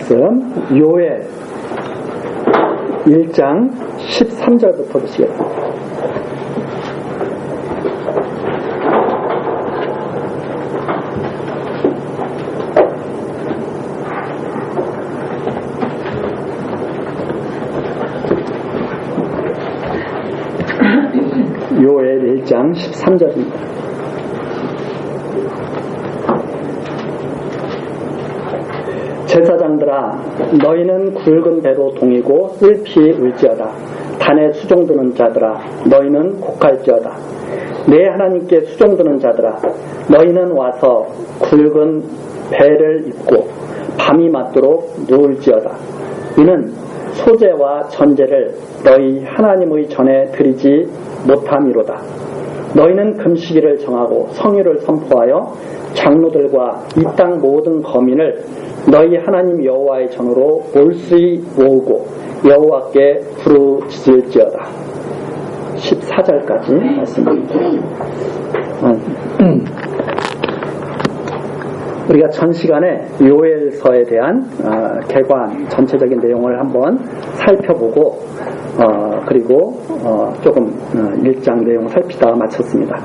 말씀 요엘 1장 13절부터 보시겠습니다. 요엘 1장 13절입니다. 제사장들아, 너희는 굵은 배로 동이고 슬피 울지어다. 단에 수종드는 자들아, 너희는 곡할지어다. 내 하나님께 수종드는 자들아, 너희는 와서 굵은 배를 입고 밤이 맞도록 누울지어다. 이는 소제와 전제를 너희 하나님의 전에 드리지 못함이로다. 너희는 금식일을 정하고 성일을 선포하여 장로들과 이 땅 모든 거민을 너희 하나님 여호와의 전으로 몰수히 모으고 여호와께 부르짖을지어다. 14절까지 말씀입니다. 우리가 전 시간에 요엘서에 대한 개관 전체적인 내용을 한번 살펴보고 그리고 조금 1장 내용을 살피다가 마쳤습니다.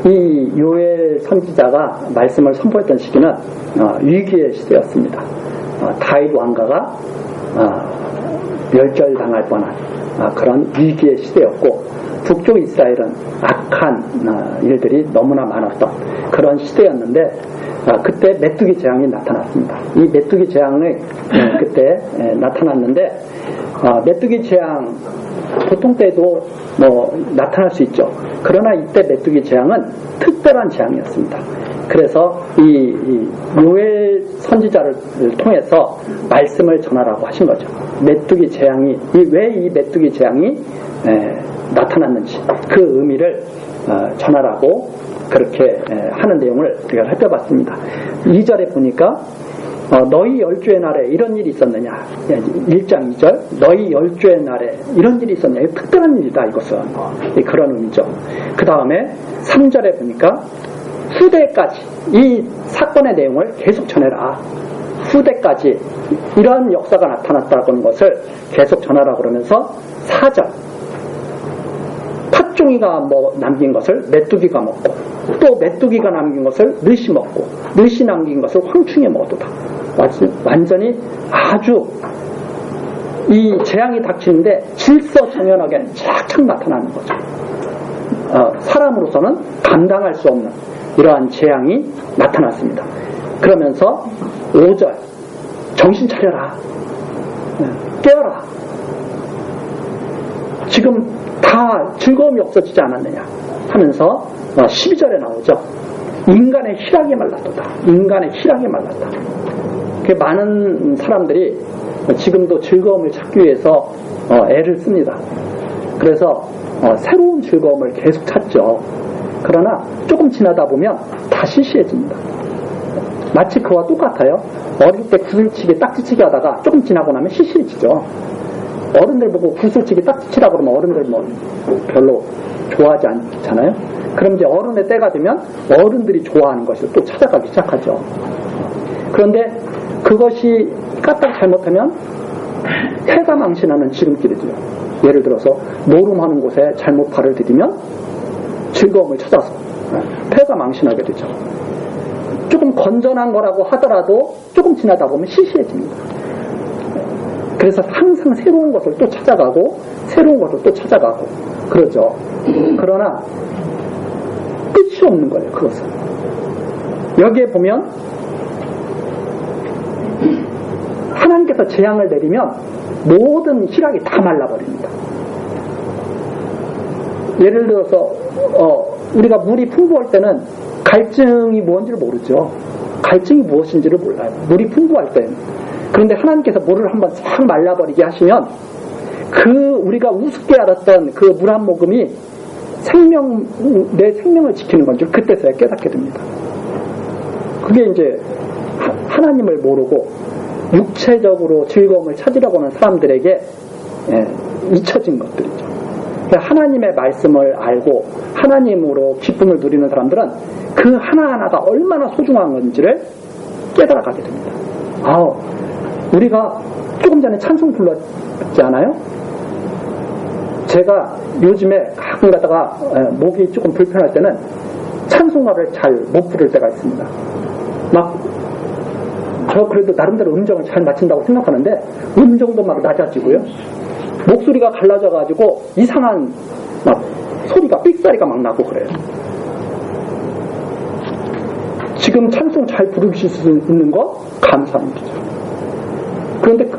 이 요엘 선지자가 말씀을 선포했던 시기는 위기의 시대였습니다. 다윗 왕가가 멸절당할 뻔한 그런 위기의 시대였고, 북쪽 이스라엘은 악한 일들이 너무나 많았던 그런 시대였는데, 그때 메뚜기 재앙이 나타났습니다. 이 메뚜기 재앙이 그때 나타났는데, 메뚜기 재앙 보통 때도 나타날 수 있죠. 그러나 이때 메뚜기 재앙은 특별한 재앙이었습니다. 그래서 이 요엘 선지자를 통해서 말씀을 전하라고 하신 거죠. 메뚜기 재앙이, 왜 이 메뚜기 재앙이 나타났는지 그 의미를 전하라고 그렇게 하는 내용을 우리가 살펴봤습니다. 2절에 보니까 너희 열주의 날에 이런 일이 있었느냐, 1장 2절 너희 열주의 날에 이런 일이 있었냐, 특별한 일이다, 이것은 그런 의미죠. 그 다음에 3절에 보니까 후대까지 이 사건의 내용을 계속 전해라. 후대까지 이런 역사가 나타났다는 것을 계속 전하라 그러면서 4절 팥종이가 남긴 것을 메뚜기가 먹고, 또 메뚜기가 남긴 것을 늑이 먹고, 늑이 남긴 것을 황충이 먹었다. 완전히 아주 이 재앙이 닥치는데 질서정연하게 착착 나타나는 거죠. 사람으로서는 감당할 수 없는 이러한 재앙이 나타났습니다. 그러면서 5절 정신 차려라, 깨어라. 지금 다 즐거움이 없어지지 않았느냐 하면서 12절에 나오죠. 인간의 희락이 말랐도다. 인간의 희락이 말랐다. 많은 사람들이 지금도 즐거움을 찾기 위해서 애를 씁니다. 그래서 새로운 즐거움을 계속 찾죠. 그러나 조금 지나다 보면 다 시시해집니다. 마치 그와 똑같아요. 어릴 때 구슬치기 딱지치기 하다가 조금 지나고 나면 시시해지죠. 어른들 보고 구슬치기 딱지치라고 그러면 어른들 별로 좋아하지 않잖아요. 그럼 이제 어른의 때가 되면 어른들이 좋아하는 것을 또 찾아가기 시작하죠. 그런데 그것이 까딱 잘못하면 패가 망신하는 지름길이죠. 예를 들어서 노름하는 곳에 잘못 발을 디디면 즐거움을 찾아서 패가 망신하게 되죠. 조금 건전한 거라고 하더라도 조금 지나다 보면 시시해집니다. 그래서 항상 새로운 것을 또 찾아가고 새로운 것을 또 찾아가고 그러죠. 그러나 끝이 없는 거예요. 그것은 여기에 보면 하나님께서 재앙을 내리면 모든 희락이 다 말라버립니다. 예를 들어서 우리가 물이 풍부할 때는 갈증이 뭔지를 모르죠. 갈증이 무엇인지를 몰라요. 물이 풍부할 때는. 그런데 하나님께서 물을 한번 싹 말라버리게 하시면 우리가 우습게 알았던 그 물 한 모금이 내 생명을 지키는 건 줄 그때서야 깨닫게 됩니다. 그게 이제 하나님을 모르고 육체적으로 즐거움을 찾으려고 하는 사람들에게 잊혀진 것들이죠. 하나님의 말씀을 알고 하나님으로 기쁨을 누리는 사람들은 그 하나하나가 얼마나 소중한 건지를 깨달아가게 됩니다. 우리가 조금 전에 찬송 불렀지 않아요? 제가 요즘에 가끔 가다가 목이 조금 불편할 때는 찬송가를 잘 못 부를 때가 있습니다. 저 그래도 나름대로 음정을 잘 맞춘다고 생각하는데 음정도 막 낮아지고요. 목소리가 갈라져가지고 이상한 소리가 삑사리가 막 나고 그래요. 지금 찬송 잘 부르실 수 있는 거 감사합니다. 그런데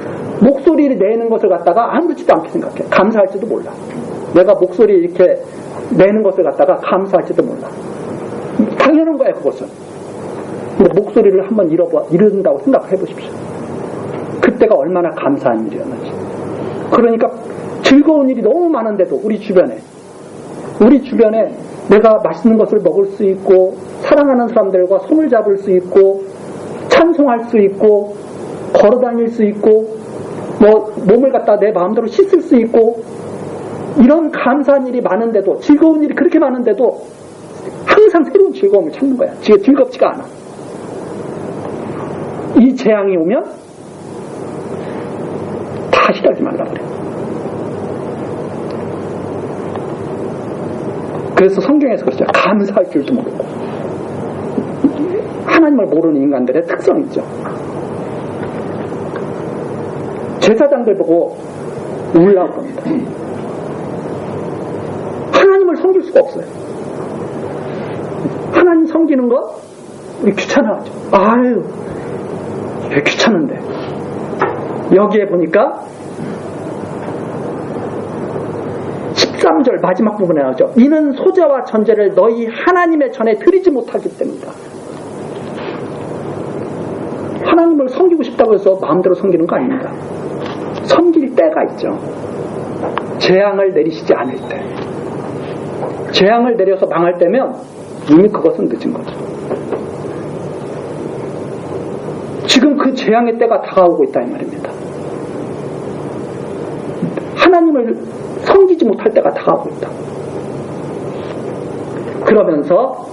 목소리를 내는 것을 갖다가 아무렇지도 않게 생각해. 감사할지도 몰라. 내가 목소리 이렇게 내는 것을 갖다가 감사할지도 몰라. 당연한 거야 그것은. 근데 목소리를 한번 잃은다고 생각해 보십시오. 그때가 얼마나 감사한 일이었는지. 그러니까 즐거운 일이 너무 많은데도 우리 주변에 내가 맛있는 것을 먹을 수 있고 사랑하는 사람들과 손을 잡을 수 있고 찬송할 수 있고 걸어다닐 수 있고 몸을 갖다 내 마음대로 씻을 수 있고 이런 감사한 일이 많은데도 즐거운 일이 그렇게 많은데도 항상 새로운 즐거움을 찾는 거야. 즐겁지가 않아. 이 재앙이 오면 다시 달지 말라 그래. 그래서 성경에서 그렇죠. 감사할 줄도 모르고. 하나님을 모르는 인간들의 특성이 있죠. 제사장들 보고 울라고 합니다. 하나님을 섬길 수가 없어요. 하나님 섬기는 거 우리 귀찮아하죠. 아유 왜 귀찮은데. 여기에 보니까 13절 마지막 부분에 나오죠. 이는 소제와 전제를 너희 하나님의 전에 드리지 못하기 때문이다. 하나님을 섬기고 싶다고 해서 마음대로 섬기는 거 아닙니다. 섬길 때가 있죠. 재앙을 내리시지 않을 때. 재앙을 내려서 망할 때면 이미 그것은 늦은 거죠. 지금 그 재앙의 때가 다가오고 있다 이 말입니다. 하나님을 섬기지 못할 때가 다가오고 있다. 그러면서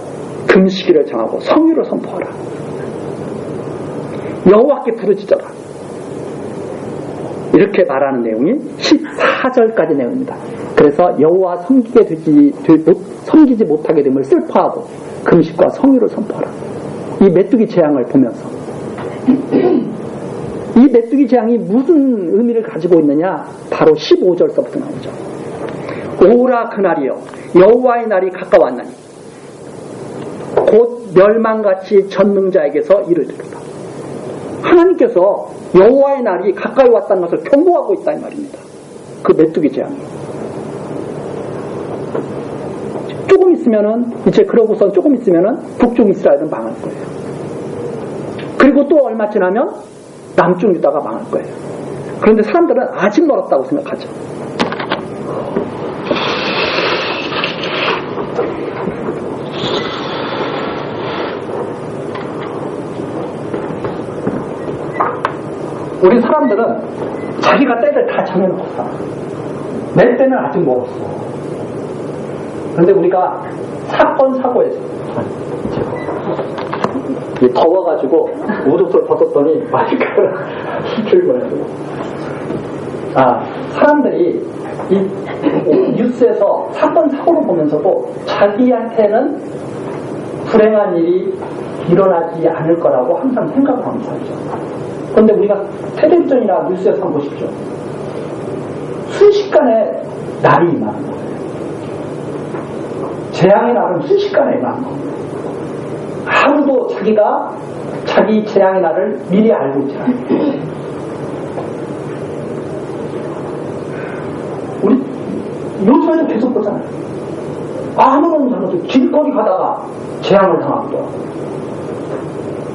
금식일을 정하고 성유를 선포하라. 여호와께 부르짖어라. 이렇게 말하는 내용이 14절까지 내용입니다. 그래서 여호와 섬기지 못하게 됨을 슬퍼하고 금식과 성유를 선포하라. 이 메뚜기 재앙을 보면서 이 메뚜기 재앙이 무슨 의미를 가지고 있느냐? 바로 15절서부터 나오죠. 오라 그날이여 여호와의 날이 가까웠나니 곧 멸망같이 전능자에게서 이르리로다. 하나님께서 여호와의 날이 가까이 왔다는 것을 경고하고 있다 이 말입니다. 그 메뚜기 재앙이. 조금 있으면은 이제 그러고서 조금 있으면은 북쪽 이스라엘은 망할 거예요. 그리고 또 얼마 지나면 남쪽 유다가 망할 거예요. 그런데 사람들은 아직 멀었다고 생각하죠. 우리 사람들은 자기가 때를 다 정해놓고 내 때는 아직 멀었어. 그런데 우리가 사건 사고에서 더워가지고 우옷을 벗었더니 마이크를 들고 해요. 사람들이 이 뉴스에서 사건 사고를 보면서도 자기한테는 불행한 일이 일어나지 않을 거라고 항상 생각을 하면서 하죠. 그런데 우리가 텔레비전이나 뉴스에서 한번 보십시오. 순식간에 날이 임하는 거예요. 재앙의 날은 순식간에 임하는 겁니다. 아무도 자기 재앙의 날을 미리 알고 있지 않아요. 우리 요즘에도 계속 보잖아요. 아무런 상관없이 길거리 가다가 재앙을 당하기도 하고.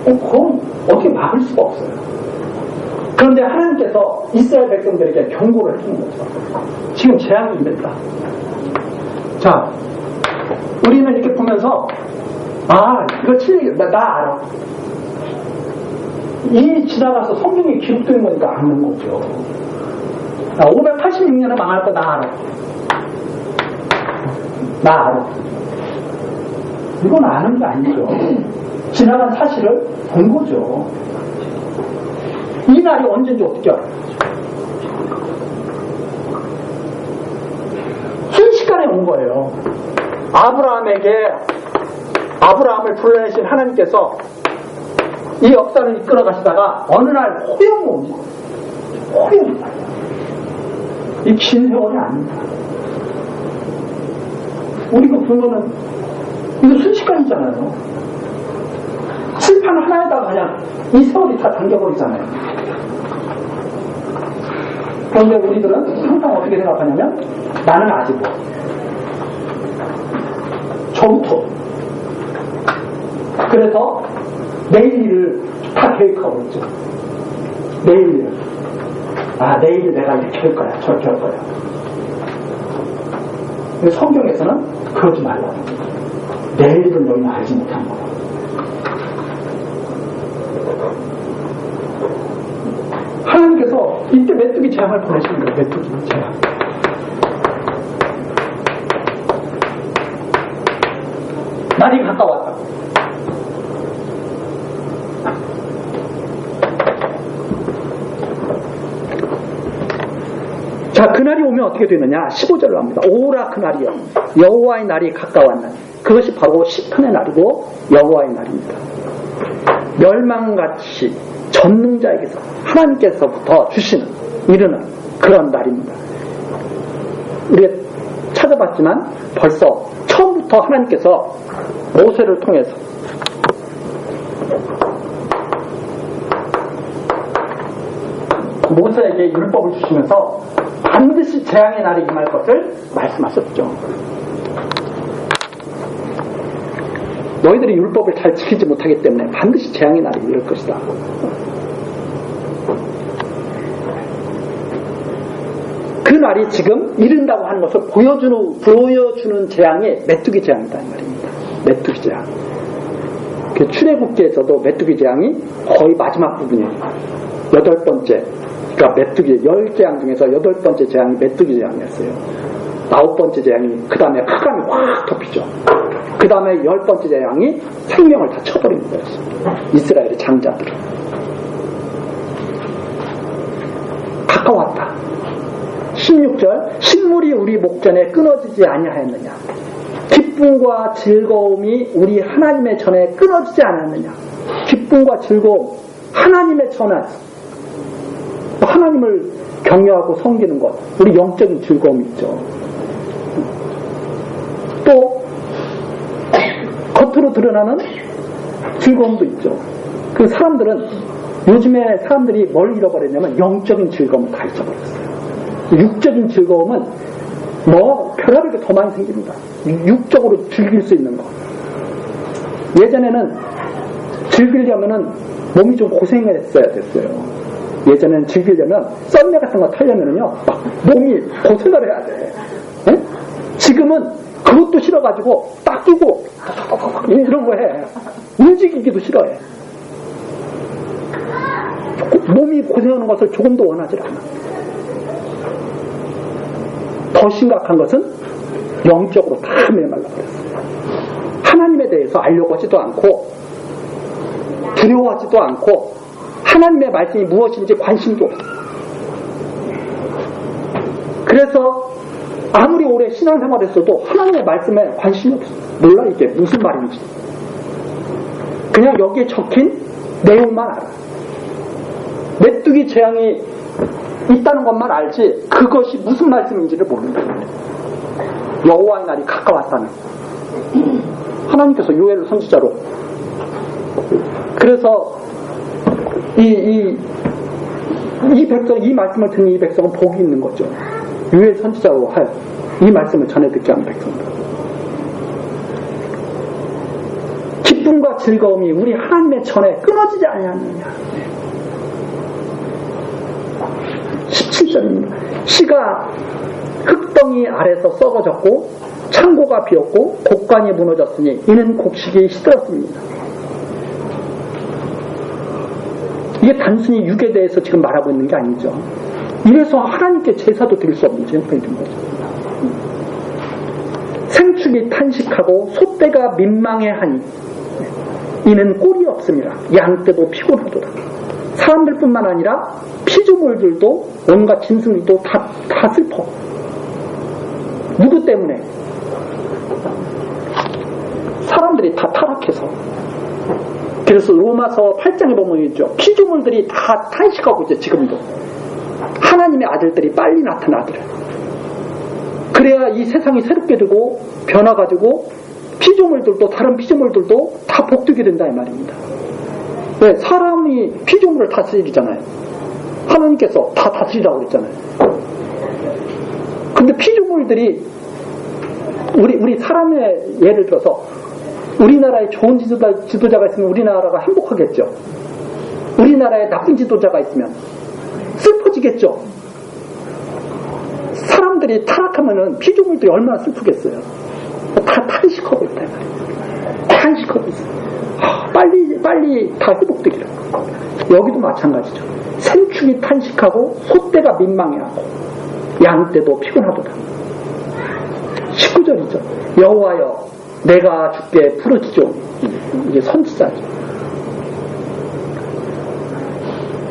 그건 어떻게 막을 수가 없어요. 그런데 하나님께서 이스라엘 백성들에게 경고를 해주는 거죠. 지금 재앙이 임했다. 자, 우리는 이렇게 보면서 이거 나 알아. 이 지나가서 성경에 기록된 거니까 아는 거죠. 586년에 망할 거 나 알아. 이건 아는 게 아니죠. 지나간 사실을 본 거죠. 이 날이 언제인지 어떻게 알아요? 순식간에 온 거예요. 아브라함을 불러내신 하나님께서 이 역사를 이끌어 가시다가 어느 날 호령이 옵니다. 호령이. 이 긴 세월이 아닙니다. 우리가 보면은 이거 순식간이잖아요. 칠판 하나에다가 그냥 이 세월이 다 당겨버리잖아요. 그런데 우리들은 항상 어떻게 생각하냐면 나는 아직 뭐 저부터 그래서 내일 일을 다 계획하고 있죠. 내일 일을 내일 내가 이렇게 할 거야 저렇게 할 거야. 근데 성경에서는 그러지 말라고. 내일은 너희는 알지 못한 거야. 하나님께서 이때 메뚜기 재앙을 보내시는 거예요. 메뚜기 재앙. 날이 가까웠다. 자, 그날이 오면 어떻게 되느냐? 15절로 합니다. 오라 그날이요. 여호와의 날이 가까웠나니. 그것이 바로 시편의 날이고 여호와의 날입니다. 멸망같이 전능자에게서 하나님께서부터 주시는 이르는 그런 날입니다. 우리가 찾아봤지만 벌써 처음부터 하나님께서 모세를 통해서 모세에게 율법을 주시면서 반드시 재앙의 날이 임할 것을 말씀하셨죠. 너희들이 율법을 잘 지키지 못하기 때문에 반드시 재앙의 날이 이를 것이다. 그 날이 지금 이른다고 하는 것을 보여주는 재앙이 메뚜기 재앙이다 이 말입니다. 메뚜기 재앙. 그 출애굽기에서도 메뚜기 재앙이 거의 마지막 부분이에요. 8번째. 그러니까 메뚜기 10재앙 중에서 8번째 재앙이 메뚜기 재앙이었어요. 9번째 재앙이 그 다음에 흑암이 확 덮이죠. 그 다음에 10번째 재앙이 생명을 다 쳐버리는 거였어요. 이스라엘의 장자들을. 가까웠다. 16절 식물이 우리 목전에 끊어지지 아니하였느냐. 기쁨과 즐거움이 우리 하나님의 전에 끊어지지 않았느냐. 기쁨과 즐거움 하나님의 전에 하나님을 경외하고 섬기는 것 우리 영적인 즐거움이 있죠. 또 겉으로 드러나는 즐거움도 있죠. 그 사람들은 요즘에 사람들이 뭘 잃어버렸냐면 영적인 즐거움을 다 잊어버렸어요. 육적인 즐거움은 별하게 더 많이 생깁니다. 육적으로 즐길 수 있는 거. 예전에는 즐기려면은 몸이 좀 고생을 했어야 됐어요. 예전에는 즐기려면 썰매 같은 거 타려면은요 막 몸이 고생을 해야 돼. 네? 지금은 그것도 싫어가지고 딱 끼고 이런 거 해. 움직이기도 싫어해. 몸이 고생하는 것을 조금도 원하지 않아. 더 심각한 것은 영적으로 다 메말라버렸어요. 하나님에 대해서 알려고 하지도 않고 두려워하지도 않고 하나님의 말씀이 무엇인지 관심도 없어요. 그래서 아무리 오래 신앙생활했어도 하나님의 말씀에 관심이 없어요. 몰라 이게 무슨 말인지. 그냥 여기에 적힌 내용만 알아. 메뚜기 재앙이 있다는 것만 알지 그것이 무슨 말씀인지를 모른다. 여호와의 날이 가까웠다는 하나님께서 요엘 선지자로 그래서 이 백성 이 말씀을 듣는 이 백성은 복이 있는 거죠. 요엘 선지자로 할 이 말씀을 전해 듣게 하는 백성들. 기쁨과 즐거움이 우리 하나님의 전에 끊어지지 아니하느냐. 17절입니다. 씨가 흙덩이 아래서 썩어졌고 창고가 비었고 곡간이 무너졌으니 이는 곡식이 시들었습니다. 이게 단순히 육에 대해서 지금 말하고 있는 게 아니죠. 이래서 하나님께 제사도 드릴 수 없는 형편이 된 거죠. 생축이 탄식하고 소떼가 민망해하니 이는 꼴이 없습니다. 양떼도 피곤하도다. 사람들뿐만 아니라 피조물들도 온갖 짐승들도 다 슬퍼. 누구 때문에? 사람들이 다 타락해서. 그래서 로마서 8장에 보면 있죠. 피조물들이 다 탄식하고 있죠. 지금도. 하나님의 아들들이 빨리 나타나더래. 그래야 이 세상이 새롭게 되고 변화가지고 피조물들도 다른 피조물들도 다 복되게 된다 이 말입니다. 왜? 사람이 피조물을 다스리잖아요. 하나님께서 다 다스리라고 그랬잖아요. 근데 피조물들이 우리 사람의 예를 들어서 우리나라에 좋은 지도자가 있으면 우리나라가 행복하겠죠. 우리나라에 나쁜 지도자가 있으면 슬퍼지겠죠. 사람들이 타락하면은 피조물들이 얼마나 슬프겠어요. 다 탄식하고 있다. 탄식하고 있어요. 빨리 다 회복되기를. 여기도 마찬가지죠. 생축이 탄식하고 소떼가 민망해하고 양떼도 피곤하도다. 19절이죠. 여호와여 내가 주께 부르짖어. 이게 선지자죠.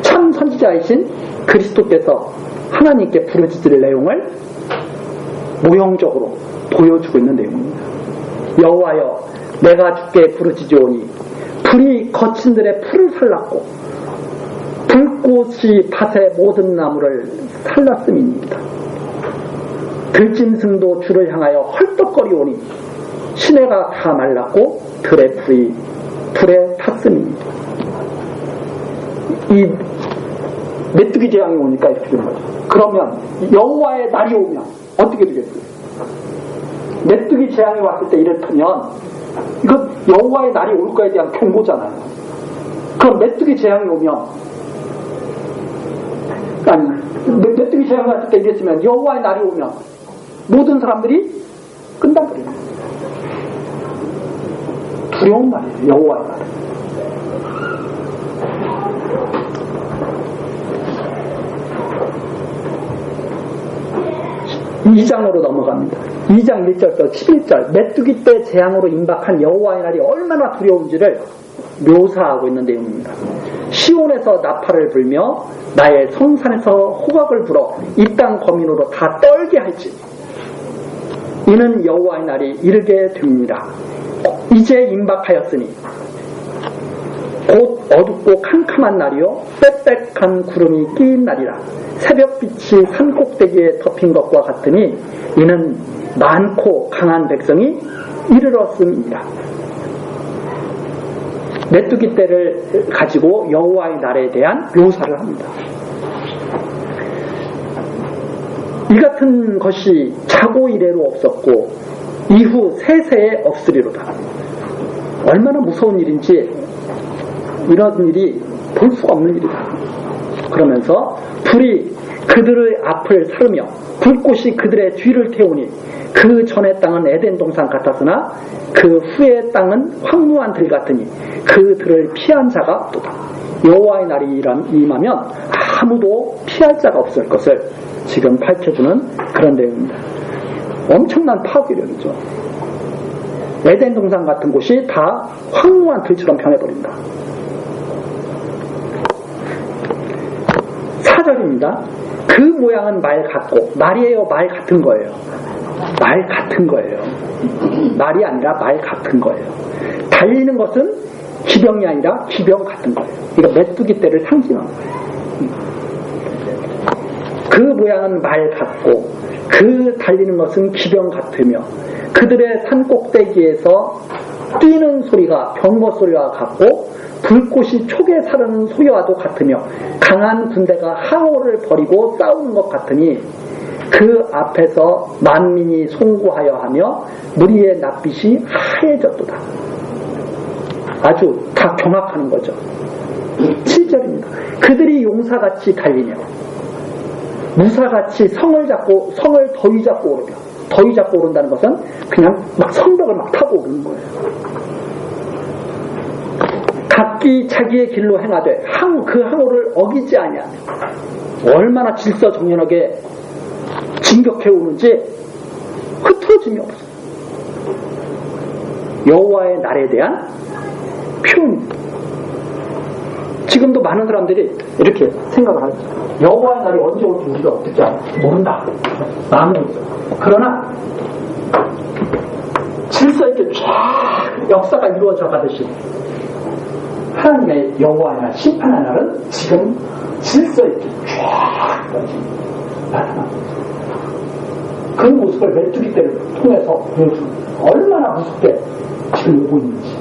참 선지자이신 그리스도께서 하나님께 부르짖을 내용을 모형적으로 보여주고 있는 내용입니다. 여호와여 내가 주께 부르짖으오니 불이 거친들의 풀을 살랐고 불꽃이 밭의 모든 나무를 살랐음입니다. 들짐승도 주를 향하여 헐떡거리오니 시내가 다 말랐고 들의 풀이 불에 탔음입니다. 이 메뚜기 재앙이 오니까 이렇게 되는 거죠. 그러면 여호와의 날이 오면 어떻게 되겠어요? 메뚜기 재앙이 왔을 때 이랬으면 이거 여호와의 날이 올 거에 대한 경고잖아요. 그럼 메뚜기 재앙이 오면 메뚜기 재앙이 왔을 때 이랬으면 여호와의 날이 오면 모든 사람들이 끝나버려요. 두려운 말이에요. 여호와의 날. 2장으로 넘어갑니다. 2장 1절부터 11절 메뚜기 때 재앙으로 임박한 여호와의 날이 얼마나 두려운지를 묘사하고 있는 내용입니다. 시온에서 나팔을 불며 나의 성산에서 호각을 불어 이 땅 거민으로 다 떨게 할지 이는 여호와의 날이 이르게 됩니다. 이제 임박하였으니 곧 어둡고 캄캄한 날이요 빽빽한 구름이 끼인 날이라 새벽빛이 산꼭대기에 덮인 것과 같으니 이는 많고 강한 백성이 이르렀음이라. 메뚜기 떼를 가지고 여호와의 날에 대한 묘사를 합니다. 이 같은 것이 자고 이래로 없었고 이후 세세에 없으리로다. 얼마나 무서운 일인지 이런 일이 볼 수가 없는 일이다. 그러면서 불이 그들의 앞을 사르며 불꽃이 그들의 뒤를 태우니 그 전의 땅은 에덴 동산 같았으나 그 후의 땅은 황무한 들 같으니 그 들을 피한 자가 없도다. 여호와의 날이 임하면 아무도 피할 자가 없을 것을 지금 밝혀주는 그런 내용입니다. 엄청난 파괴력이죠. 에덴 동산 같은 곳이 다 황무한 들처럼 변해버린다. 4절입니다. 그 모양은 말 같고 말이에요. 말 같은 거예요. 말 같은 거예요. 말이 아니라 말 같은 거예요. 달리는 것은 기병이 아니라 기병 같은 거예요. 이거 메뚜기 떼를 상징한 거예요. 그 모양은 말 같고 그 달리는 것은 기병 같으며 그들의 산 꼭대기에서 뛰는 소리가 병거 소리와 같고 불꽃이 촉에 사르는 소리와도 같으며 강한 군대가 항호를 벌이고 싸우는 것 같으니 그 앞에서 만민이 송구하여 하며 무리의 낯빛이 하얘졌도다. 아주 다 경악하는 거죠. 7절입니다. 그들이 용사같이 달리며 무사같이 성을 더위 잡고 오르며 더위 잡고 오른다는 것은 그냥 막 성벽을 막 타고 오르는 거예요. 각기 자기의 길로 행하되 그 항호를 어기지 아니하며 얼마나 질서정연하게 진격해 오는지 흐트러짐이 없어요. 여호와의 날에 대한 표현입니다. 지금도 많은 사람들이 이렇게 생각을 하죠. 여호와의 날이 언제 올지 우리가 어떻게 모른다. 마음은 있죠. 그러나 질서 있게 쫙 역사가 이루어져 가듯이 하나님의 여호와의 날, 심판의 날은 지금 질서 있게 쫙 나타납니다. 그 모습을 메뚜기 떼를 통해서 보여줍니다. 얼마나 무섭게 지금 오고 있는지.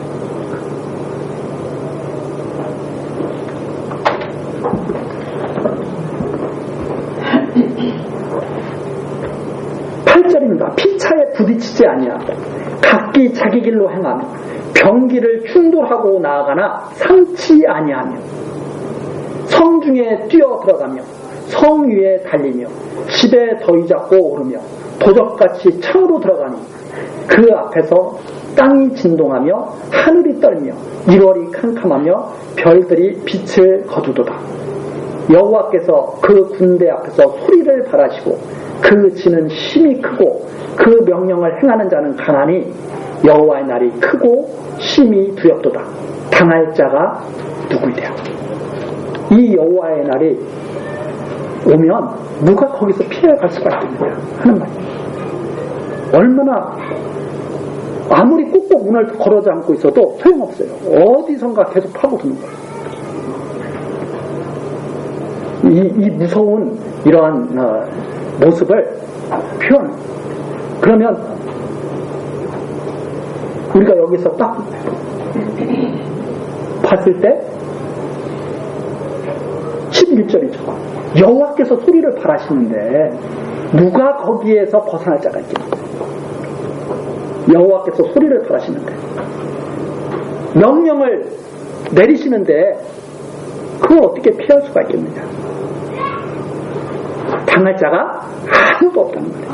피차에 부딪히지 아니하고 각기 자기 길로 행하며 병기를 충돌하고 나아가나 상치 아니하며 성중에 뛰어 들어가며 성 위에 달리며 집에 더위 잡고 오르며 도적같이 창으로 들어가니 그 앞에서 땅이 진동하며 하늘이 떨며 1월이 캄캄하며 별들이 빛을 거두도다. 여호와께서 그 군대 앞에서 소리를 발하시고 그 지는 힘이 크고 그 명령을 행하는 자는 강하니 여호와의 날이 크고 심히 두렵도다. 당할 자가 누구이랴. 이 여호와의 날이 오면 누가 거기서 피해갈 수가 있느냐 하는 말이에요. 얼마나 아무리 꼭꼭 문을 걸어 잠고 있어도 소용없어요. 어디선가 계속 파고드는 거예요. 이 무서운 이러한 모습을 표현. 그러면 우리가 여기서 딱 봤을 때 11절이죠. 여호와께서 소리를 발하시는데 누가 거기에서 벗어날 자가 있겠느냐. 여호와께서 소리를 발하시는데 명령을 내리시는데 그걸 어떻게 피할 수가 있겠느냐. 당할 자가 아무도 없다는 말이에요.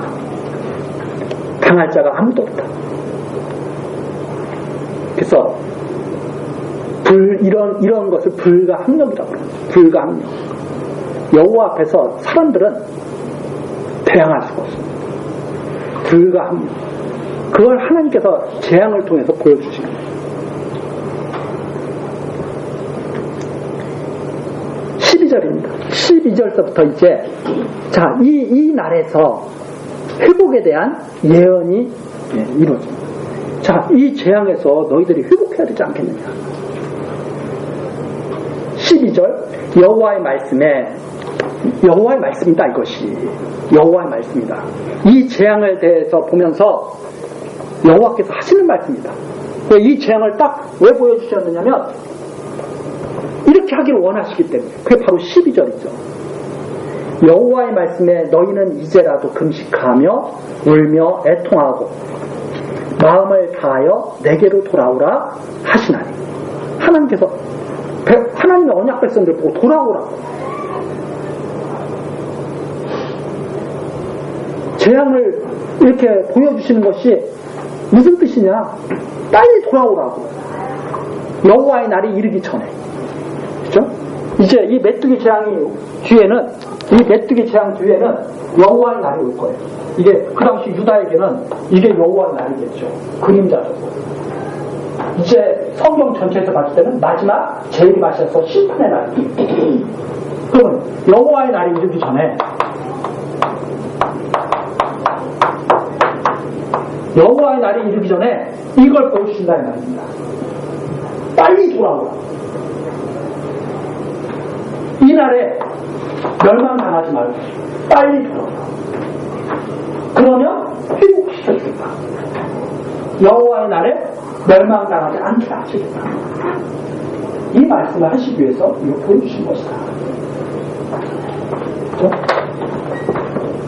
당할 자가 아무도 없다. 그래서 이런 것을 불가항력이라고 그러죠. 불가항력. 여호와 앞에서 사람들은 대항할 수가 없습니다. 불가항력. 그걸 하나님께서 재앙을 통해서 보여주시는 거예요. 12절입니다. 12절서부터 이제 자, 이 날에서 회복에 대한 예언이 이루어집니다. 자, 이 재앙에서 너희들이 회복해야 되지 않겠느냐. 12절 여호와의 말씀이다. 이것이 여호와의 말씀이다. 이 재앙을 대해서 보면서 여호와께서 하시는 말씀이다. 이 재앙을 딱 왜 보여주셨느냐면 이렇게 하기를 원하시기 때문에. 그게 바로 12절이죠. 여호와의 말씀에 너희는 이제라도 금식하며 울며 애통하고 마음을 다하여 내게로 돌아오라 하시나니. 하나님께서 하나님의 언약 백성들 보고 돌아오라고. 재앙을 이렇게 보여주시는 것이 무슨 뜻이냐. 빨리 돌아오라고. 여호와의 날이 이르기 전에. 그렇죠? 이제 이 메뚜기 재앙 뒤에는 여호와의 날이 올 거예요. 이게 그 당시 유다에게는 이게 여호와의 날이겠죠. 그림자죠. 이제 성경 전체에서 봤을 때는 마지막 재림하셔서 심판의 날. 그러면 여호와의 날이 이르기 전에 이걸 보여주신다는 말입니다. 빨리 돌아오라. 이 날에 멸망당하지 말고 빨리 돌아오라. 그러면 회복시켜주겠다. 여호와의 날에 멸망당하지 않게 하시겠다. 이 말씀을 하시기 위해서 이거 보여주신 것이다. 그렇죠?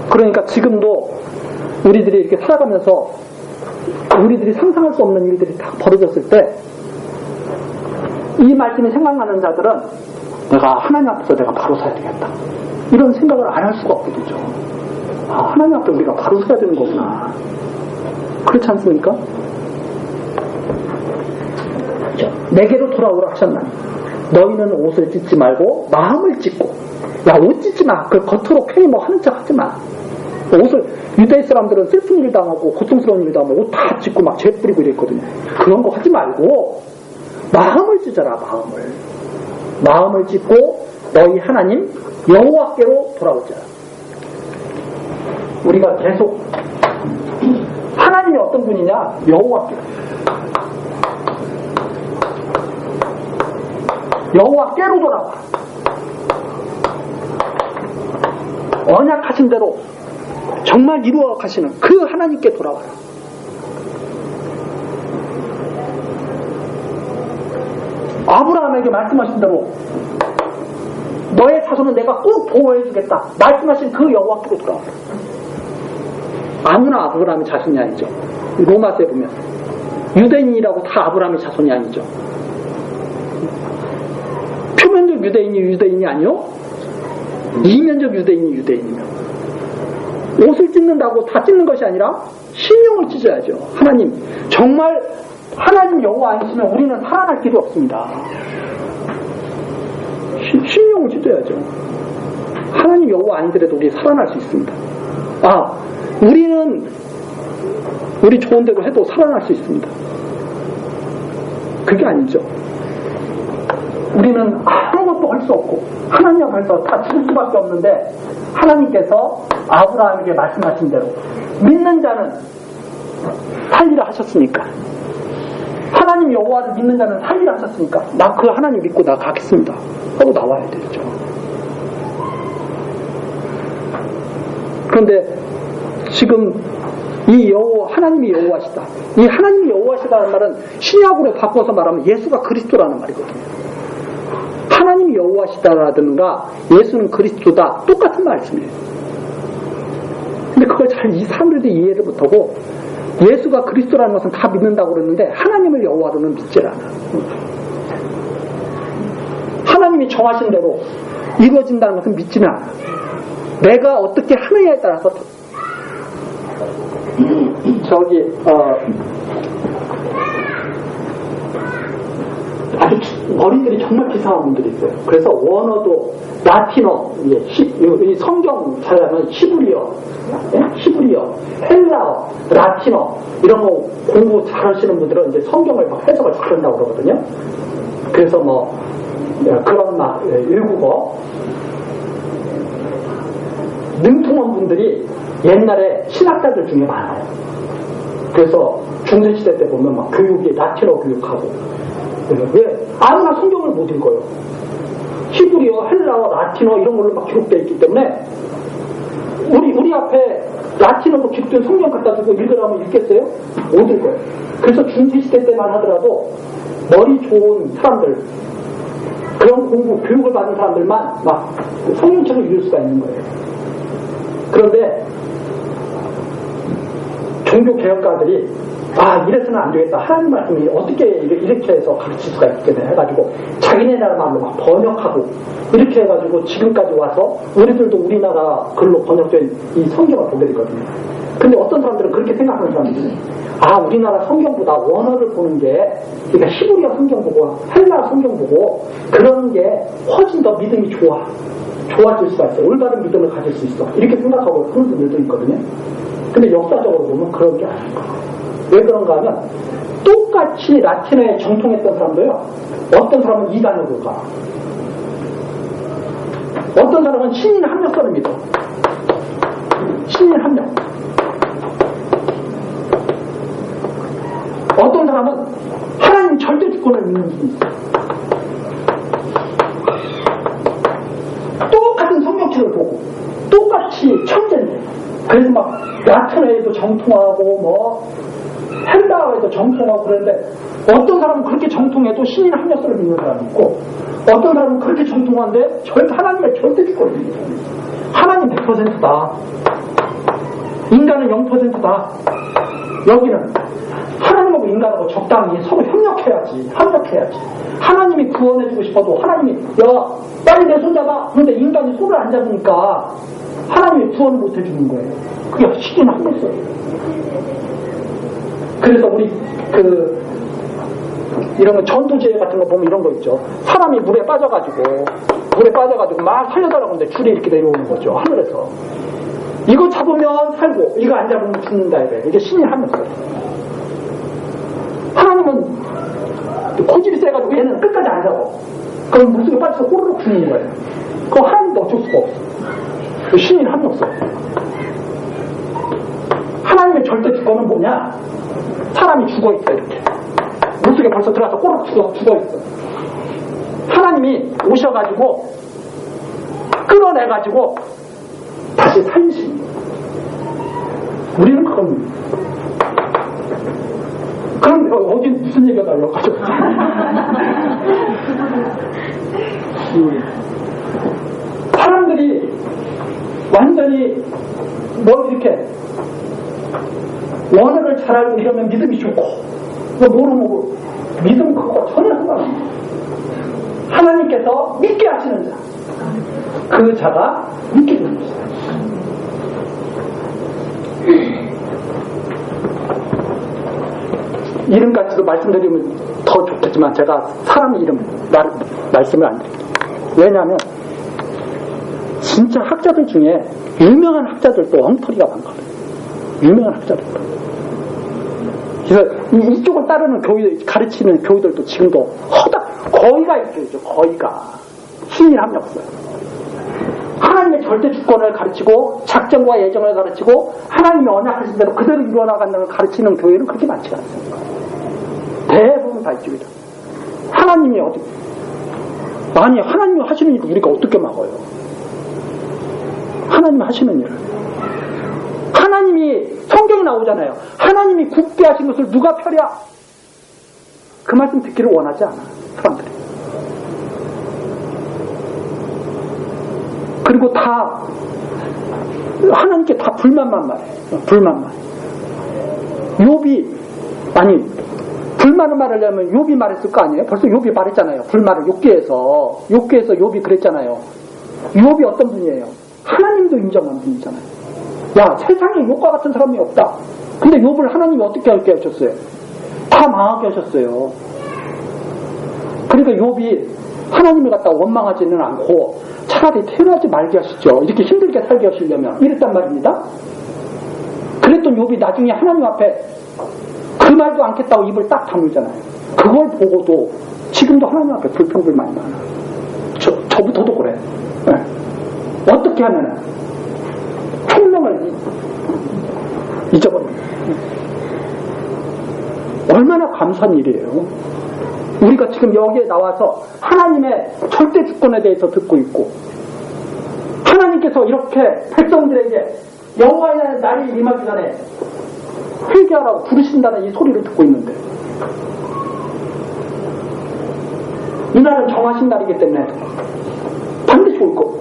그러니까 지금도 우리들이 이렇게 살아가면서 우리들이 상상할 수 없는 일들이 다 벌어졌을 때 이 말씀이 생각나는 자들은 내가 하나님 앞에서 내가 바로 서야 되겠다. 이런 생각을 안 할 수가 없게 되죠. 아, 하나님 앞에 우리가 바로 서야 되는 거구나. 그렇지 않습니까? 내게로 돌아오라 하셨나니 너희는 옷을 찢지 말고 마음을 찢고. 야, 옷 찢지 마. 그 겉으로 괜히 뭐 하는 척 하지 마. 옷을 유대인 사람들은 슬픈 일 당하고 고통스러운 일 당하면 옷 다 찢고 막 죄 뿌리고 이랬거든요. 그런 거 하지 말고 마음을 찢어라. 마음을. 마음을 찢고 너희 하나님 여호와께로 돌아오자. 우리가 계속 하나님이 어떤 분이냐? 여호와께로. 여호와께로 돌아와. 언약하신 대로 정말 이루어 가시는 그 하나님께 돌아와라. 아브라함에게 말씀하신 대로 너의 자손은 내가 꼭 보호해주겠다 말씀하신 그 여호와께로 돌아와라. 아무나 아브라함의 자손이 아니죠. 로마서에 보면 유대인이라고 다 아브라함의 자손이 아니죠. 표면적 유대인이 아니요, 이면적 유대인이며, 옷을 찢는다고 다 찢는 것이 아니라 심령을 찢어야죠. 하나님, 정말 하나님 여호와 아니시면 우리는 살아날 길이 없습니다. 심령을 찢어야죠. 하나님 여호와 아니더라도 우리 살아날 수 있습니다. 우리는 우리 좋은 대로 해도 살아날 수 있습니다. 그게 아니죠. 우리는 아무것도 할 수 없고 하나님 앞에서 다 죽을 수밖에 없는데, 하나님께서 아브라함에게 말씀하신 대로 믿는 자는 살리라 하셨으니까, 하나님 여호와를 믿는 자는 살리라 하셨으니까 나 그 하나님 믿고 나 가겠습니다 하고 나와야 되죠. 그런데 지금 이 하나님이 여호와시다, 이 하나님이 여호와시다는 말은 신약으로 바꿔서 말하면 예수가 그리스도라는 말이거든요. 하나님이 여호와시다라든가 예수는 그리스도다, 똑같은 말씀이에요. 근데 그걸 잘 이 사람들도 이해를 못하고 예수가 그리스도라는 것은 다 믿는다고 그러는데 하나님을 여호와로는 믿질 않아. 하나님이 정하신 대로 이루어진다는 것은 믿지는 않아. 내가 어떻게 하느냐에 따라서 아주 어린들이 정말 기사한 분들이 있어요. 그래서 원어도 라틴어, 이 성경 잘하면 히브리어, 헬라어, 라틴어 이런 거 공부 잘하시는 분들은 이제 성경을 막 해석을 잘한다고 그러거든요. 그래서 그런 외국어 능통한 분들이 옛날에 신학자들 중에 많아요. 그래서 중세시대 때 보면 막 교육이 라틴어 교육하고, 왜 아무나 성경을 못 읽어요. 히브리어, 헬라어, 라틴어 이런 걸로 막 기록되어 있기 때문에 우리 앞에 라틴어로 기록된 성경 갖다 주고 읽으라면 읽겠어요? 못 읽어요. 그래서 중세시대 때만 하더라도 머리 좋은 사람들, 그런 교육을 받은 사람들만 막 성경책을 읽을 수가 있는 거예요. 그런데 종교개혁가들이 이래서는 안 되겠다, 하나님 말씀이 어떻게 이렇게 해서 가르칠 수가 있겠네 해가지고 자기네 나라 말로 막 번역하고 이렇게 해가지고 지금까지 와서 우리들도 우리나라 글로 번역된 이 성경을 보게 되거든요. 근데 어떤 사람들은 그렇게 생각하는 사람들이 우리나라 성경보다 원어를 보는 게, 그러니까 히브리어 성경 보고 헬라 성경 보고 그러는 게 훨씬 더 믿음이 좋아질 수가 있어, 올바른 믿음을 가질 수 있어, 이렇게 생각하고 하는 분들도 있거든요. 근데 역사적으로 보면 그런 게 아닙니다. 왜 그런가 하면 똑같이 라틴어에 정통했던 사람도요, 어떤 사람은 이단으로 가, 어떤 사람은 신인 합력설을 믿어. 신인 합력. 어떤 사람은 하나님 절대 주권을 믿는 분이 있어. 똑같은 성경책을 보고 똑같이 천재인데, 그래서 막 라틴어에도 정통하고 헬라어에도 정통하고 그러는데, 어떤 사람은 그렇게 정통해도 신인 합력설을 믿는 사람이 있고, 어떤 사람은 그렇게 정통한데 하나님의 절대 주권을 믿는 사람이 있어. 하나님 100%다, 인간은 0%다. 여기는 하나님하고 인간하고 적당히 서로 협력해야지. 하나님이 구원해주고 싶어도 하나님이 빨리 내 손 잡아, 그런데 인간이 손을 안 잡으니까 하나님이 구원을 못 해주는 거예요. 그게 신인 합력설이에요. 그래서 우리 이런 거 전도제 같은 거 보면 이런 거 있죠. 사람이 물에 빠져가지고 막 살려달라고 하는데 줄이 이렇게 내려오는 거죠, 하늘에서. 이거 잡으면 살고 이거 안 잡으면 죽는다, 이게 신이 하면서. 하나님은 고집이 세가지고 얘는 끝까지 안 잡아. 그럼 물속에 빠져서 꼬르륵 죽는 거예요. 그거 하나님도 어쩔 수가 없어. 신인 한이 없어. 하나님의 절대 주권은 뭐냐? 사람이 죽어있어, 이렇게. 물속에 벌써 들어가서 꼬르륵 죽어있어. 하나님이 오셔가지고 끌어내가지고 다시 살리십니다. 우리는 그건 그런데 어디 무슨 얘기가 나와가지고 사람들이 완전히 뭘 이렇게 원어를 잘 알고 이러면 믿음이 좋고 모르면 믿음 그거 전혀 상관없어요. 하나님께서 믿게 하시는 자, 그 자가 믿게 되는 것이다. 이름까지도 말씀드리면 더 좋겠지만 제가 사람 이름 말씀을 안 드립니다. 왜냐하면 진짜 학자들 중에 유명한 학자들도 엉터리가 많거든요. 유명한 학자들도. 그래서 이쪽을 따르는 교회, 가르치는 교회들도 지금도 거의가 있죠. 거의가. 신인 한 명 없어요. 하나님의 절대 주권을 가르치고 작정과 예정을 가르치고 하나님의 언약하신 대로 그대로 이루어나간다는 걸 가르치는 교회는 그렇게 많지가 않습니다. 대부분 다 이쪽이다. 하나님이 아니 하나님이 하시는 일을 우리가 어떻게 막아요? 하나님이 하시는 일을. 하나님이 성경에 나오잖아요. 하나님이 굳게 하신 것을 누가 펴랴? 그 말씀 듣기를 원하지 않아 사람들이. 그리고 다 하나님께 다 불만만 말해. 불만만. 욥이 아니 불만을 말하려면 욥이 말했을 거 아니에요? 벌써 욥이 말했잖아요. 불만을 욥기에서 욥이 그랬잖아요. 욥이 어떤 분이에요? 하나님도 인정한 분이잖아요. 야, 세상에 욥과 같은 사람이 없다. 근데 욥을 하나님이 어떻게 하게 하셨어요? 다 망하게 하셨어요. 그러니까 욥이 하나님을 갖다 원망하지는 않고 차라리 태어나지 말게 하시죠. 이렇게 힘들게 살게 하시려면 이랬단 말입니다. 그랬던 욥이 나중에 하나님 앞에 그 말도 않겠다고 입을 딱 다물잖아요. 그걸 보고도 지금도 하나님 앞에 불평불만이 많아. 저부터도 그래. 네. 어떻게 하면은 총명을 잊어버립니다. 얼마나 감사한 일이에요. 우리가 지금 여기에 나와서 하나님의 절대 주권에 대해서 듣고 있고 하나님께서 이렇게 백성들에게 여호와의 날이 임하기 전에 회개하라고 부르신다는 이 소리를 듣고 있는데 이 날은 정하신 날이기 때문에 반드시 올 거고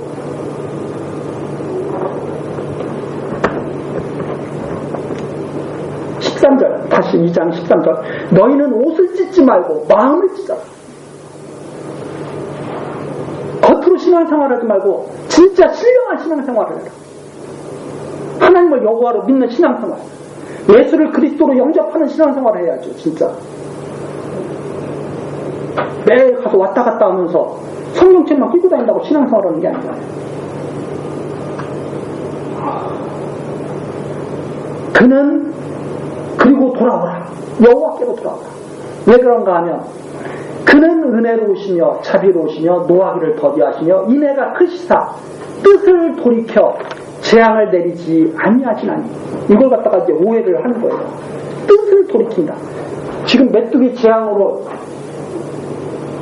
13절 다시 2장 13절 너희는 옷을 찢지 말고 마음을 찢어라. 겉으로 신앙생활하지 말고 진짜 신령한 신앙생활을 해라. 하나님을 여호와로 믿는 신앙생활, 예수를 그리스도로 영접하는 신앙생활을 해야죠. 진짜 매일 가서 왔다 갔다 하면서 성령책만 끌고 다닌다고 신앙생활하는 게 아니라 그는 그리고 돌아오라. 여호와께로 돌아오라. 왜 그런가 하면 그는 은혜로우시며 자비로우시며 노하기를 더디하시며 인애가 크시사 뜻을 돌이켜 재앙을 내리지 아니하시나니. 이걸 갖다가 이제 오해를 하는 거예요. 뜻을 돌이킨다. 지금 메뚜기 재앙으로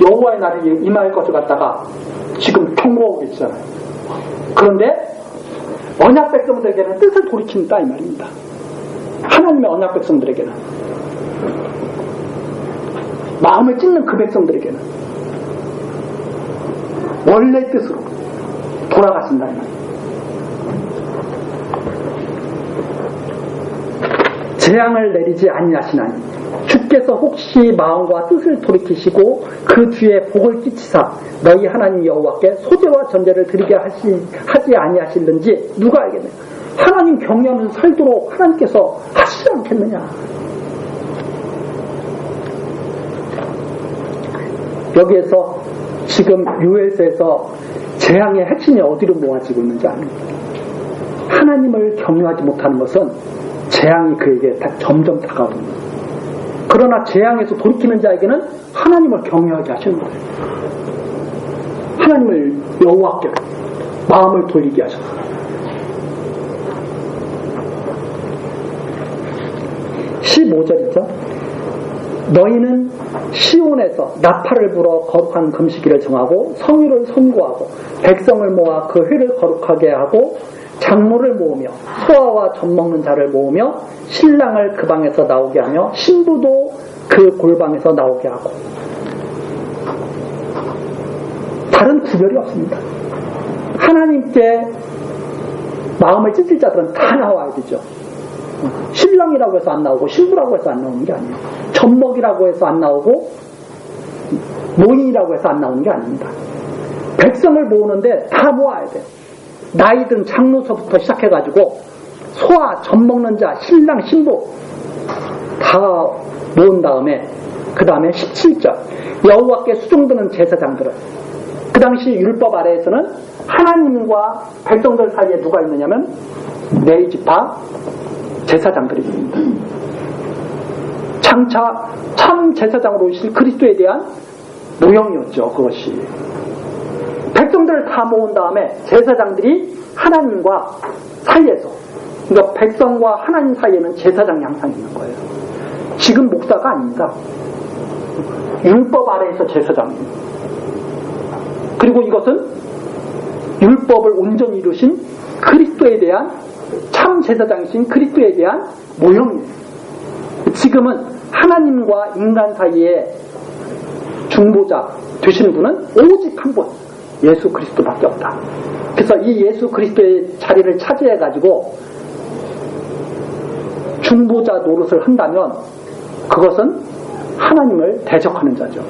여호와의 날이 임할 것을 갖다가 지금 경고하고 계시잖아요. 그런데 언약 백성들에게는 뜻을 돌이킨다 이 말입니다. 하나님의 언약 백성들에게는, 마음을 찢는 그 백성들에게는 원래 뜻으로 돌아가신다 이 말입니다. 재앙을 내리지 아니하시나니 주께서 혹시 마음과 뜻을 돌이키시고 그 뒤에 복을 끼치사 너희 하나님 여호와께 소제와 전제를 드리게 하지 아니하실는지 누가 알겠느냐. 하나님 경외하면서 살도록 하나님께서 하시지 않겠느냐. 여기에서 지금 요엘서에서 재앙의 핵심이 어디로 모아지고 있는지 압니다. 하나님을 경외하지 못하는 것은 재앙이 그에게 점점 다가옵니다. 그러나 재앙에서 돌이키는 자에게는 하나님을 경외하게 하시는 거예요. 하나님을 여호와께 마음을 돌리게 하셔서 15절이죠. 너희는 시온에서 나팔을 불어 거룩한 금식일을 정하고 성유를 선고하고 백성을 모아 그 회를 거룩하게 하고 장로를 모으며 소아와 젖 먹는 자를 모으며 신랑을 그 방에서 나오게 하며 신부도 그 골방에서 나오게 하고. 다른 구별이 없습니다. 하나님께 마음을 찢을 자들은 다 나와야 되죠. 신랑이라고 해서 안 나오고 신부라고 해서 안 나오는 게 아니에요. 젖먹이라고 해서 안 나오고 노인이라고 해서 안 나오는 게 아닙니다. 백성을 모으는데 다 모아야 돼요. 나이든 장로서부터 시작해가지고 소아, 젖먹는 자, 신랑, 신부 다 모은 다음에 그 다음에 17절 여호와께 수종드는 제사장들은 그 당시 율법 아래에서는 하나님과 백성들 사이에 누가 있느냐면 네 지파 제사장들이 있습니다. 장차 참 제사장으로 오실 그리스도에 대한 모형이었죠. 그것이 백성들을 다 모은 다음에 제사장들이 하나님과 사이에서, 그러니까 백성과 하나님 사이에는 제사장이 항상 있는 거예요. 지금 목사가 아닙니다. 율법 아래에서 제사장입니다. 그리고 이것은 율법을 온전히 이루신 그리스도에 대한 참 제사장이신 그리스도에 대한 모형이에요. 지금은 하나님과 인간 사이에 중보자 되시는 분은 오직 한 분, 예수 그리스도밖에 없다. 그래서 이 예수 그리스도의 자리를 차지해가지고 중보자 노릇을 한다면 그것은 하나님을 대적하는 자죠.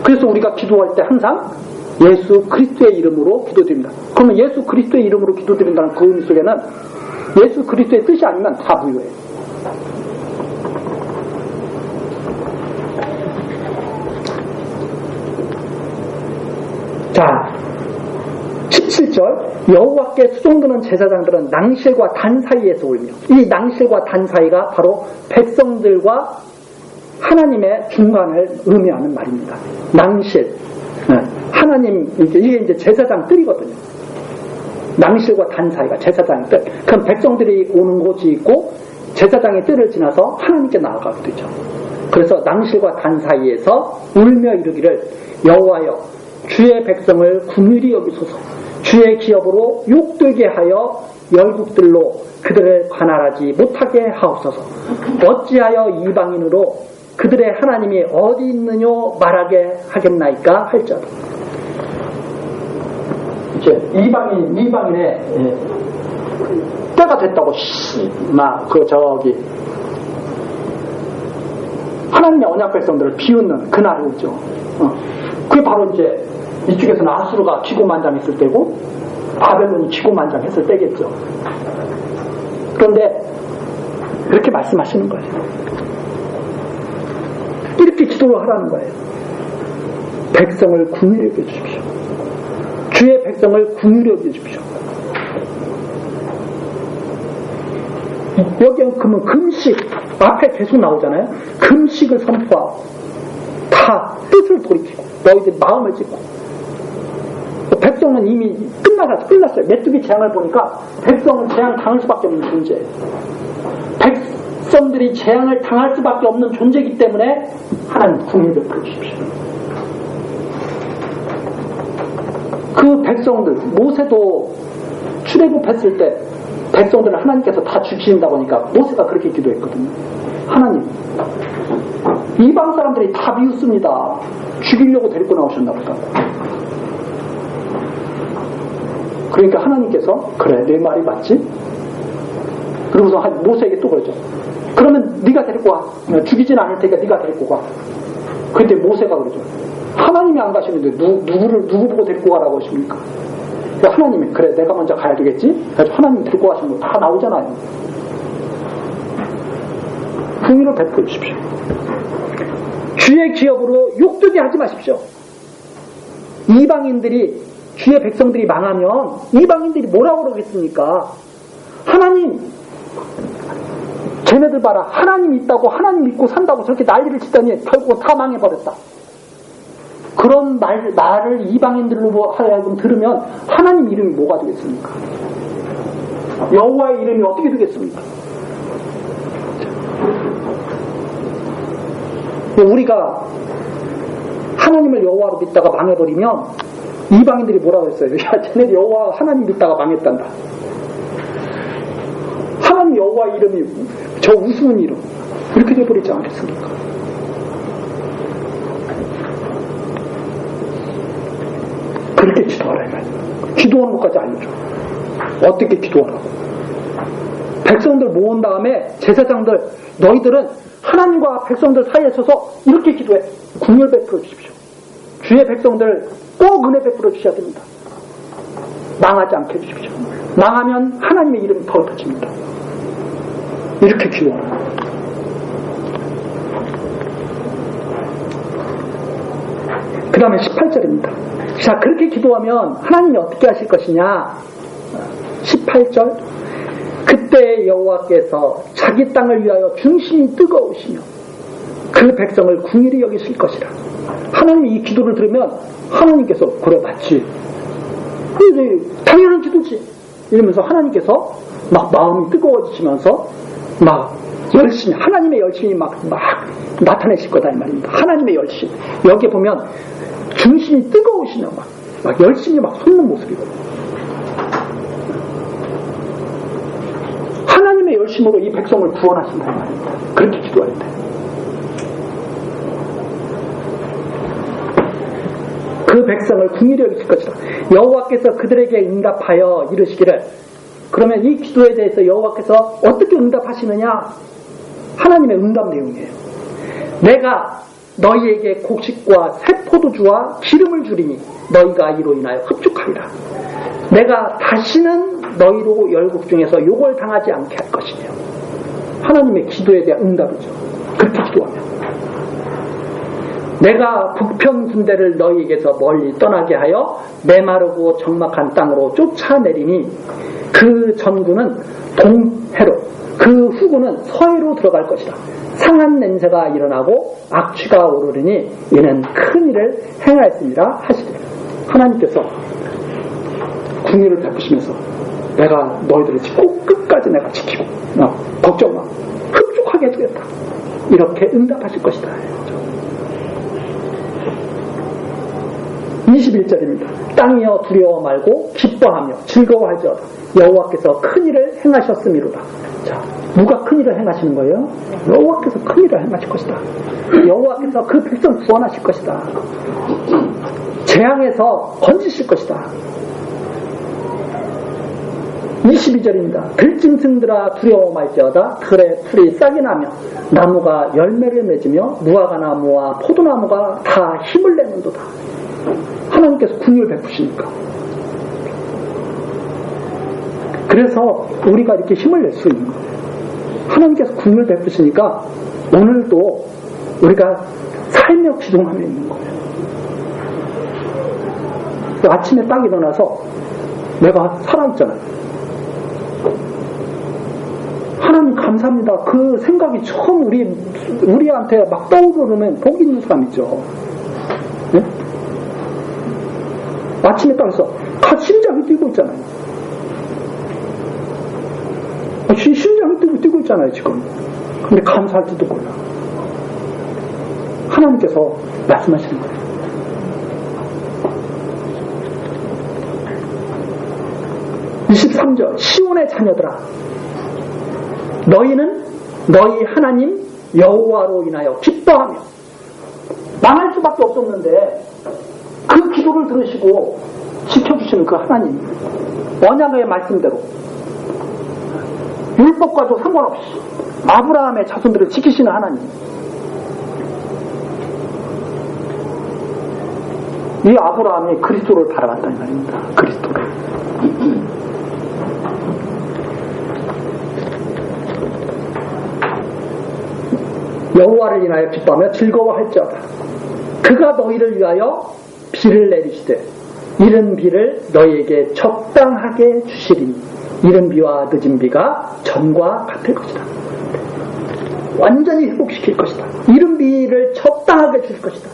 그래서 우리가 기도할 때 항상 예수 그리스도의 이름으로 기도드립니다. 그러면 예수 그리스도의 이름으로 기도드린다는 그 의미 속에는 예수 그리스도의 뜻이 아니면 다 무효해요. 자, 17절 여호와께 수종드는 제사장들은 낭실과 단 사이에서 울며, 이 낭실과 단 사이가 바로 백성들과 하나님의 중간을 의미하는 말입니다. 낭실, 하나님, 이게 이제 제사장 뜰이거든요. 낭실과 단 사이가 제사장의 뜰. 그럼 백성들이 오는 곳이 있고 제사장의 뜰을 지나서 하나님께 나아가게 되죠. 그래서 낭실과 단 사이에서 울며 이르기를 여호와여 주의 백성을 긍휼히 여기소서, 주의 기업으로 욕되게 하여 열국들로 그들을 관할하지 못하게 하옵소서. 어찌하여 이방인으로 그들의 하나님이 어디 있느뇨 말하게 하겠나이까 할지어다. 이제 이방인의 때가 됐다고 하나님의 언약 백성들을 비웃는 그날이 오죠. 그게 바로 이제 이쪽에서는 아수르가 기고만장했을 때고 바벨론이 기고만장했을 때겠죠. 그런데 그렇게 말씀하시는 거예요. 이렇게 기도를 하라는 거예요. 백성을 긍휼히 여겨 주십시오. 주의 백성을 긍휼히 여겨 주십시오. 여기에 그러면 금식 앞에 계속 나오잖아요. 금식을 선포하고 다 뜻을 돌이키고 너희들 마음을 찢고, 백성은 이미 끝났어요. 메뚜기 재앙을 보니까 백성은 재앙 당할 수밖에 없는 존재예요. 백성들이 재앙을 당할 수밖에 없는 존재이기 때문에 하나님 긍휼히 베풀어 주십시오. 그 백성들, 모세도 출애굽했을 때 백성들을 하나님께서 다 죽이신다고 하니까 모세가 그렇게 기도했거든요. 하나님, 이방 사람들이 다 미웃습니다. 죽이려고 데리고 나오셨나 보다. 그러니까 하나님께서 그래, 내 말이 맞지? 그러고서 모세에게 또 그러죠. 그러면 네가 데리고 와. 죽이진 않을 테니까 네가 데리고 가. 그때 모세가 그러죠. 하나님이 안 가시는데 누구 보고 데리고 가라고 하십니까? 그러니까 하나님이 그래, 내가 먼저 가야 되겠지? 그래서 하나님 데리고 가시는 거 다 나오잖아요. 긍휼을 베풀어 주십시오. 주의 기업으로 욕되게 하지 마십시오. 이방인들이, 주의 백성들이 망하면 이방인들이 뭐라고 그러겠습니까? 하나님, 쟤네들 봐라, 하나님 있다고 하나님 믿고 산다고 저렇게 난리를 치더니 결국은 다 망해버렸다. 그런 말을 이방인들로 하여금 들으면 하나님 이름이 뭐가 되겠습니까? 여호와의 이름이 어떻게 되겠습니까? 우리가 하나님을 여호와로 믿다가 망해버리면 이방인들이 뭐라고 했어요? 야, 쟤네 여호와 하나님 믿다가 망했단다. 하나님 여호와 이름이 저 우스운 이름 이렇게 돼버리지 않겠습니까? 그렇게 기도하라 이 말이에요. 기도하는 것까지 알려줘. 어떻게 기도하라고. 백성들 모은 다음에 제사장들 너희들은 하나님과 백성들 사이에 서서 이렇게 기도해. 궁율 베풀어 주십시오. 주의 백성들 꼭 은혜 베풀어 주셔야 됩니다. 망하지 않게 해주십시오. 망하면 하나님의 이름이 더 터집니다. 이렇게 기도하라. 그 다음에 18절입니다. 자, 그렇게 기도하면 하나님이 어떻게 하실 것이냐? 18절. 그때 여호와께서 자기 땅을 위하여 중심이 뜨거우시며 그 백성을 궁일히 여기실 것이라. 하나님이 이 기도를 들으면 하나님께서 그래 맞지. 당연한 기도지. 이러면서 하나님께서 막 마음이 뜨거워지시면서 막 열심히 하나님의 열심이 막 나타내실 거다 이 말입니다. 하나님의 열심. 여기 보면 중심이 뜨거우시며 막 열심히 막 솟는 모습이거든요. 하나님의 열심으로 이 백성을 구원하신다 이 말입니다. 그렇게 기도할 때. 그 백성을 궁일히 여기실 것이다. 여호와께서 그들에게 응답하여 이르시기를. 그러면 이 기도에 대해서 여호와께서 어떻게 응답하시느냐? 하나님의 응답 내용이에요. 내가 너희에게 곡식과 새 포도주와 기름을 주리니 너희가 이로 인하여 흡족하리라. 내가 다시는 너희로 열국 중에서 욕을 당하지 않게 할 것이며. 하나님의 기도에 대한 응답이죠. 그렇게 기도하면 내가 북편 군대를 너희에게서 멀리 떠나게 하여 메마르고 적막한 땅으로 쫓아내리니 그 전구는 동해로 그 후구는 서해로 들어갈 것이다. 상한 냄새가 일어나고 악취가 오르리니 이는 큰 일을 행하였습니다 하시되. 하나님께서 궁유를 베푸시면서 내가 너희들을 꼭 끝까지 내가 지키고 걱정 마. 흡족하게 해주겠다. 이렇게 응답하실 것이다. 21절입니다. 땅이여 두려워 말고 기뻐하며 즐거워하지어다. 여호와께서 큰 일을 행하셨음이로다. 자, 누가 큰 일을 행하시는 거예요? 여호와께서 큰 일을 행하실 것이다. 여호와께서 그 백성 구원하실 것이다. 재앙에서 건지실 것이다. 22절입니다. 들짐승들아 두려워 말지어다. 들의 풀이 싹이 나며 나무가 열매를 맺으며 무화과 나무와 포도나무가 다 힘을 내는도다. 하나님께서 궁유를 베푸시니까. 그래서 우리가 이렇게 힘을 낼 수 있는 거예요. 하나님께서 궁유를 베푸시니까 오늘도 우리가 살며 기동하며 있는 거예요. 아침에 딱 일어나서 내가 살아있잖아요. 하나님 감사합니다. 그 생각이 처음 우리한테 막 떠오르면 복 있는 사람이죠. 네? 아침에 딱 해서 심장이 뛰고 있잖아요. 심장이 뛰고 있잖아요 지금. 근데 감사할지도 몰라. 하나님께서 말씀하시는 거예요. 시온의 자녀들아, 너희는 너희 하나님 여호와로 인하여 기뻐하며. 망할 수밖에 없었는데 그 기도를 들으시고 지켜주시는 그 하나님, 언약의 말씀대로 율법과도 상관없이 아브라함의 자손들을 지키시는 하나님, 이 아브라함이 그리스도를 바라봤다는 말입니다. 그리스도를. 여호와를 인하여 기뻐하며 즐거워할지어다. 그가 너희를 위하여 비를 내리시되 이른 비를 너희에게 적당하게 주시리니 이른 비와 늦은 비가 전과 같을 것이다. 완전히 회복시킬 것이다. 이른 비를 적당하게 주실 것이다.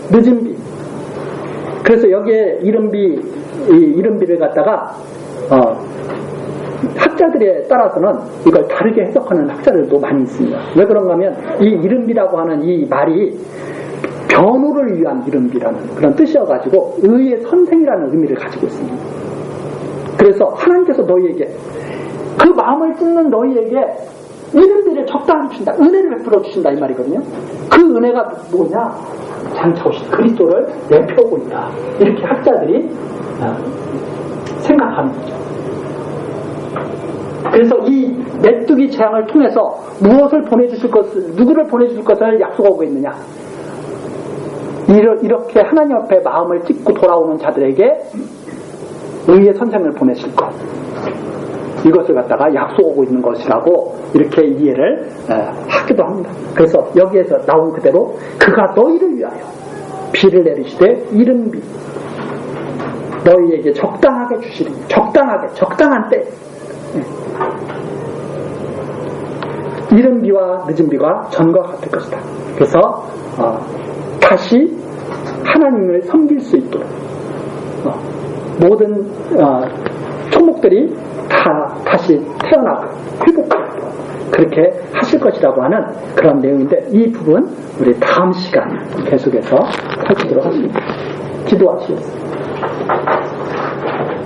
늦은 비, 그래서 여기에 이른비를 갖다가 학자들에 따라서는 이걸 다르게 해석하는 학자들도 많이 있습니다. 왜 그런가 하면 이 이른비라고 하는 이 말이 변호를 위한 이른비라는 그런 뜻이어가지고 의의 선생이라는 의미를 가지고 있습니다. 그래서 하나님께서 너희에게 그 마음을 찢는 너희에게 이른비를 적당히 주신다. 은혜를 베풀어 주신다 이 말이거든요. 그 은혜가 뭐냐? 장차 오신 그리스도를 내펴오고 있다. 이렇게 학자들이 생각하는 거죠. 그래서 이 메뚜기 재앙을 통해서 무엇을 보내주실 것을, 누구를 보내주실 것을 약속하고 있느냐? 이렇게 하나님 앞에 마음을 찢고 돌아오는 자들에게 의의 선생을 보내실 것. 이것을 갖다가 약속하고 있는 것이라고 이렇게 이해를 하기도 합니다. 그래서 여기에서 나온 그대로 그가 너희를 위하여 비를 내리시되 이른비 너희에게 적당하게 주시리니 적당한 때 이른 비와 늦은 비가 전과 같을 것이다. 그래서 다시 하나님을 섬길 수 있도록 모든 초목들이 다시 태어나고 회복하고 그렇게 하실 것이라고 하는 그런 내용인데 이 부분 우리 다음 시간 계속해서 살피도록 하겠습니다. 기도하시겠습니다.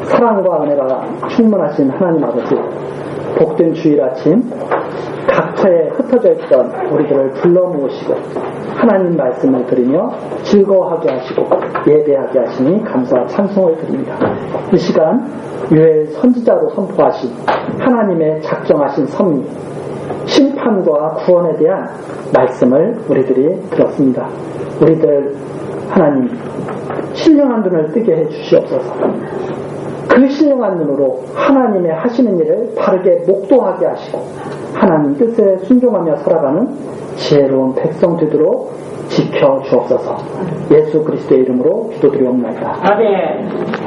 사랑과 은혜가 충만하신 하나님 아버지, 복된 주일 아침 각처에 흩어져 있던 우리들을 불러 모으시고 하나님 말씀을 들으며 즐거워하게 하시고 예배하게 하시니 감사와 찬송을 드립니다. 이 시간 유엘 선지자로 선포하신 하나님의 작정하신 섭리, 심판과 구원에 대한 말씀을 우리들이 들었습니다. 우리들 하나님 신령한 눈을 뜨게 해주시옵소서. 그 신령한 눈으로 하나님의 하시는 일을 바르게 목도하게 하시고 하나님 뜻에 순종하며 살아가는 지혜로운 백성 되도록 지켜주옵소서. 예수 그리스도의 이름으로 기도드리옵나이다. 아멘.